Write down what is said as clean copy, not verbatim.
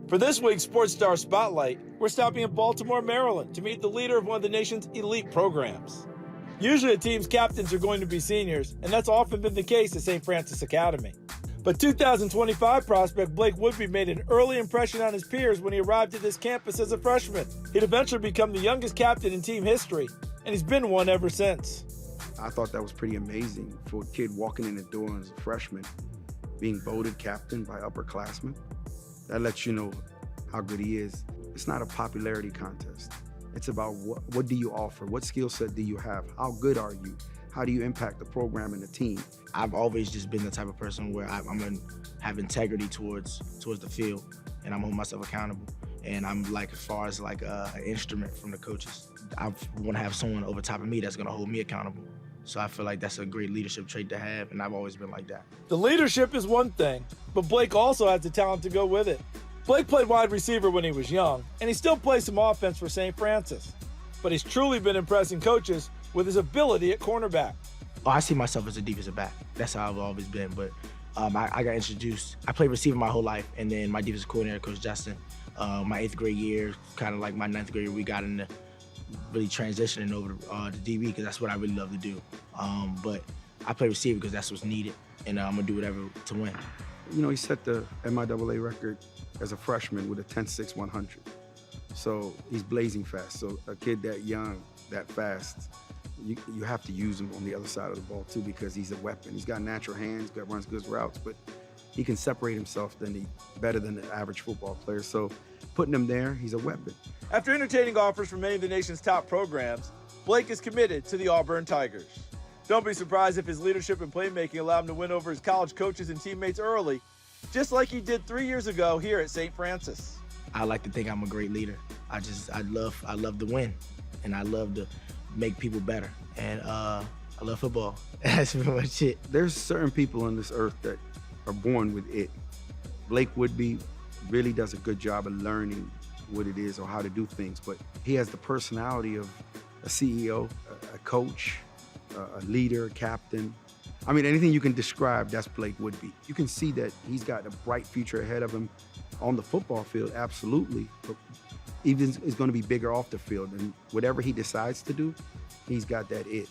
For this week's Sports Star Spotlight, we're stopping in Baltimore, Maryland to meet the leader of one of the nation's elite programs. Usually a team's captains are going to be seniors, and that's often been the case at St. Francis Academy. But 2025 prospect Blake Woodby made an early impression on his peers when he arrived at this campus as a freshman. He'd eventually become the youngest captain in team history, and he's been one ever since. I thought that was pretty amazing for a kid walking in the door as a freshman, being voted captain by upperclassmen. That lets you know how good he is. It's not a popularity contest. It's about what do you offer? What skill set do you have? How good are you? How do you impact the program and the team? I've always just been the type of person where I'm gonna have integrity towards the field, and I'm holding myself accountable. And I'm like, as far as like an instrument from the coaches, I want to have someone over top of me that's gonna hold me accountable. So I feel like that's a great leadership trait to have, and I've always been like that. The leadership is one thing, but Blake also has the talent to go with it. Blake played wide receiver when he was young, and he still plays some offense for St. Francis. But he's truly been impressing coaches with his ability at cornerback. Oh, I see myself as a defensive back. That's how I've always been. But I got introduced. I played receiver my whole life, and then my defensive coordinator, Coach Justin, my 8th grade year, kind of like my 9th grade year, we got into really transitioning over to DB because that's what I really love to do. But I play receiver because that's what's needed, and I'm gonna do whatever to win. You know, he set the MIAA record as a freshman with a 10.6 100. So he's blazing fast. So a kid that young, that fast, you have to use him on the other side of the ball too because he's a weapon. He's got natural hands, runs good routes, but he can separate himself better than the average football player. So putting him there, he's a weapon. After entertaining offers from many of the nation's top programs, Blake is committed to the Auburn Tigers. Don't be surprised if his leadership and playmaking allow him to win over his college coaches and teammates early, just like he did 3 years ago here at St. Francis. I like to think I'm a great leader. I love to win, and I love to make people better, and I love football. That's pretty much it. There's certain people on this earth that are born with it. Blake Woodby really does a good job of learning what it is or how to do things, but he has the personality of a CEO, a coach, a leader, a captain. I mean, anything you can describe, that's Blake Woodby. You can see that he's got a bright future ahead of him on the football field, absolutely, but even is going to be bigger off the field, and whatever he decides to do, he's got that it.